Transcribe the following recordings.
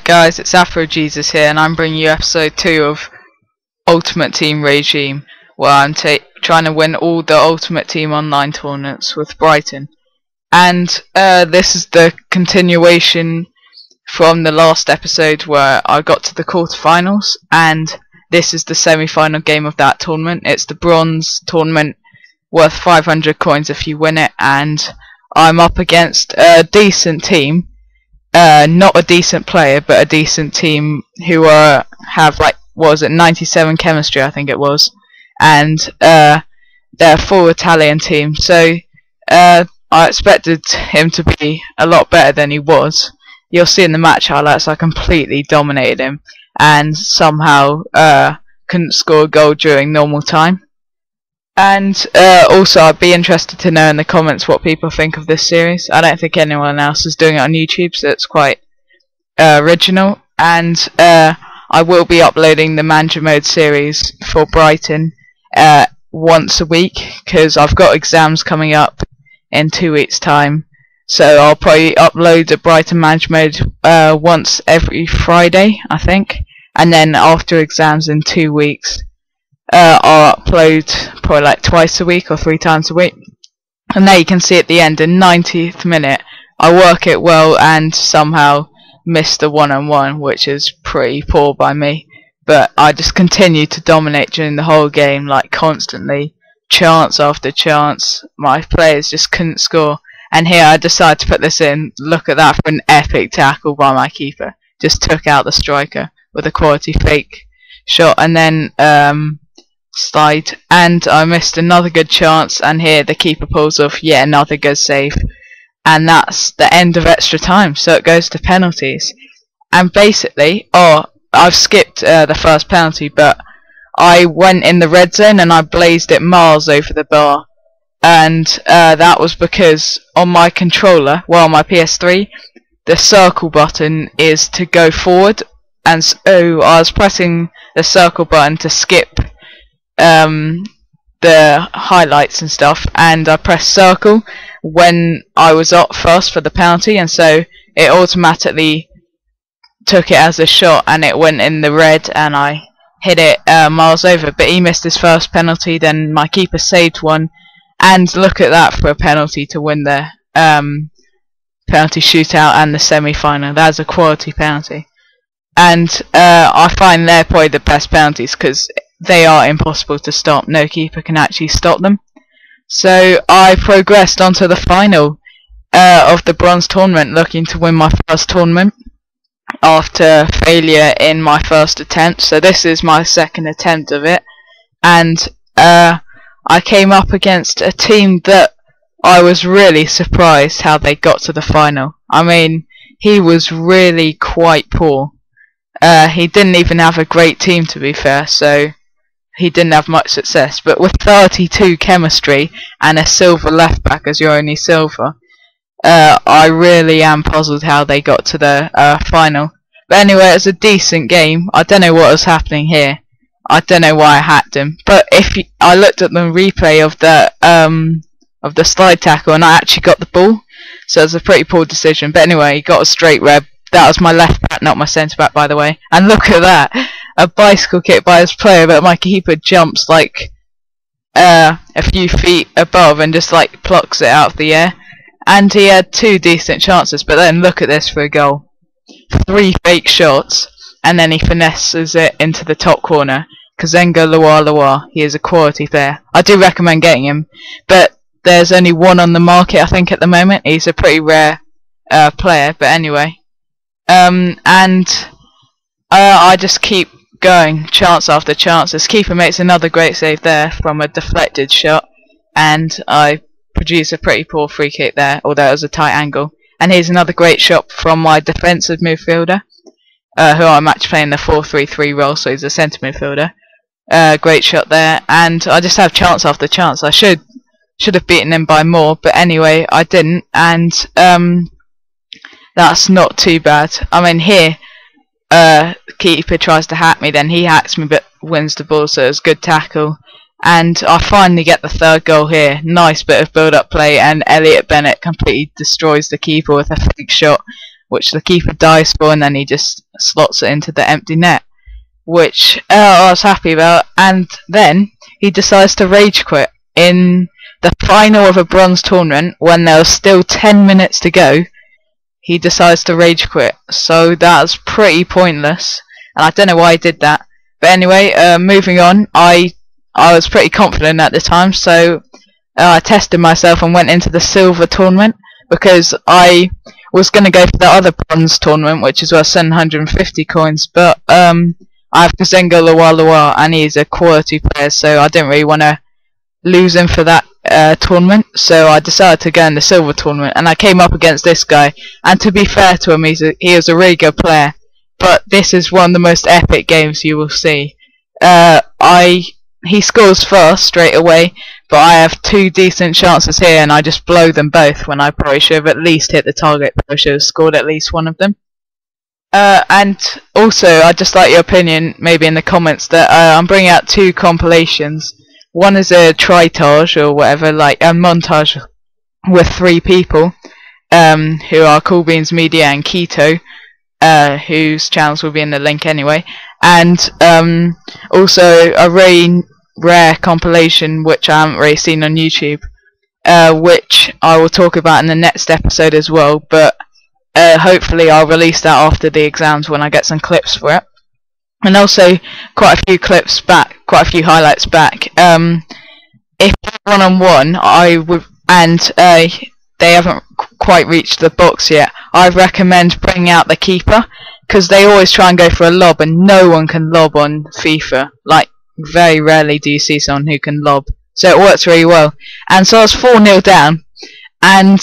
Guys, it's AfroJeezus here, and I'm bringing you episode 2 of Ultimate Team Regime, where I'm trying to win all the Ultimate Team online tournaments with Brighton. And this is the continuation from the last episode where I got to the quarterfinals, and this is the semi-final game of that tournament. It's the bronze tournament worth 500 coins if you win it, and I'm up against a decent team. Not a decent player, but a decent team who have, like, what was it, 97 chemistry, I think it was, and they're a full Italian team. So I expected him to be a lot better than he was. You'll see in the match highlights I completely dominated him, and somehow couldn't score a goal during normal time. And also, I'd be interested to know in the comments what people think of this series. I don't think anyone else is doing it on YouTube, so it's quite original. And I will be uploading the Manager Mode series for Brighton once a week, because I've got exams coming up in 2 weeks' time. So I'll probably upload a Brighton Manager Mode once every Friday, I think. And then after exams in 2 weeks, I'll upload probably like twice a week or 3 times a week. And there you can see at the end, in 90th minute, I work it well and somehow missed the one-on-one, which is pretty poor by me. But I just continued to dominate during the whole game, like constantly, chance after chance. My players just couldn't score. And here I decided to put this in. Look at that, for an epic tackle by my keeper. Just took out the striker with a quality fake shot, and then slide, and I missed another good chance, and here the keeper pulls off yet another good save, and that's the end of extra time, so it goes to penalties. And basically, I've skipped the first penalty, but I went in the red zone and I blazed it miles over the bar, and that was because on my controller, well, on my PS3, the circle button is to go forward, and so I was pressing the circle button to skip the highlights and stuff, and I pressed circle when I was up first for the penalty, and so it automatically took it as a shot, and it went in the red, and I hit it miles over. But he missed his first penalty, then my keeper saved one, and look at that for a penalty to win the penalty shootout and the semi-final. That's a quality penalty, and I find they're probably the best penalties because they are impossible to stop. No keeper can actually stop them. So I progressed onto the final of the bronze tournament, looking to win my first tournament after failure in my first attempt. So this is my second attempt of it, and I came up against a team that I was really surprised how they got to the final. I mean, he was really quite poor. He didn't even have a great team, to be fair, so he didn't have much success. But with 32 chemistry and a silver left back as your only silver, I really am puzzled how they got to the final. But anyway, it was a decent game. I don't know what was happening here. I don't know why I hacked him. But I looked at the replay of the slide tackle, and I actually got the ball, so it was a pretty poor decision. But anyway, he got a straight red. That was my left back, not my centre back, by the way. And look at that, a bicycle kick by his player, but my keeper jumps like a few feet above and just like plucks it out of the air. And he had 2 decent chances, but then look at this for a goal. 3 fake shots, and then he finesses it into the top corner. Kazenga Loa, he is a quality player. I do recommend getting him, but there's only one on the market, I think, at the moment. He's a pretty rare player, but anyway. I just keep going, chance after chance. This keeper makes another great save there from a deflected shot, and I produce a pretty poor free kick there, although it was a tight angle. And here's another great shot from my defensive midfielder, who I'm actually playing the 4-3-3 role, so he's a centre midfielder. Great shot there, and I just have chance after chance. I should have beaten him by more, but anyway, I didn't, and that's not too bad. I mean, here, keeper tries to hack me, then he hacks me but wins the ball, so it's a good tackle. And I finally get the third goal here. Nice bit of build-up play, and Elliot Bennett completely destroys the keeper with a fake shot. which the keeper dives for, and then he just slots it into the empty net, which I was happy about. And then he decides to rage quit in the final of a bronze tournament when there was still 10 minutes to go. He decides to rage quit, so that's pretty pointless, and I don't know why he did that. But anyway, moving on, I was pretty confident at the time, so I tested myself and went into the silver tournament, because I was going to go for the other bronze tournament, which is worth 750 coins, but I have Kazenga Lawalawa, and he's a quality player, so I didn't really want to lose him for that tournament, so I decided to go in the silver tournament, and I came up against this guy, and to be fair to him, he was a really good player, but this is one of the most epic games you will see. He scores first straight away, but I have 2 decent chances here, and I just blow them both when I probably should have at least hit the target, I should have scored at least one of them. And also, I'd just like your opinion, maybe in the comments, that I'm bringing out 2 compilations. One is a tritage, or whatever, like a montage with 3 people, who are Cool Beans Media and Keto, whose channels will be in the link anyway, and also a really rare compilation which I haven't really seen on YouTube, which I will talk about in the next episode as well, but hopefully I'll release that after the exams when I get some clips for it. And also quite a few clips back, quite a few highlights back. If one-on-one, I would, and they haven't quite reached the box yet, I recommend bringing out the keeper, because they always try and go for a lob, and no one can lob on FIFA. Like, very rarely do you see someone who can lob, so it works really well. And so I was 4-0 down, and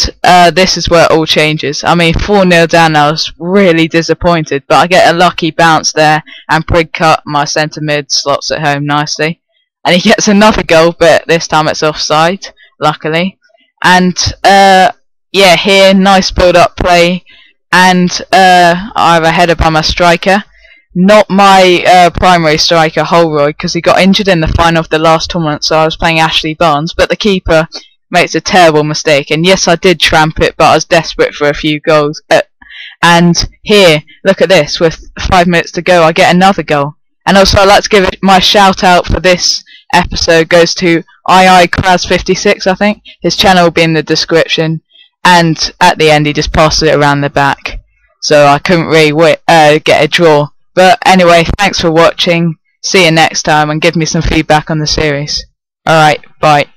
this is where it all changes. I mean, 4-0 down, I was really disappointed, but I get a lucky bounce there, and Prig Cut, my centre mid, slots it home nicely, and he gets another goal, but this time it's offside, luckily. And yeah, here, nice build-up play, and I have a header by my striker, not my primary striker, Holroyd, because he got injured in the final of the last tournament, so I was playing Ashley Barnes, but the keeper makes a terrible mistake, and yes, I did tramp it, but I was desperate for a few goals. And here, look at this, with 5 minutes to go, I get another goal. And also, I'd like to give it my shout out for this episode goes to Kraz56, I think. His channel will be in the description, and at the end he just passed it around the back, so I couldn't really get a draw. But anyway, thanks for watching, see you next time, and give me some feedback on the series. Alright, bye.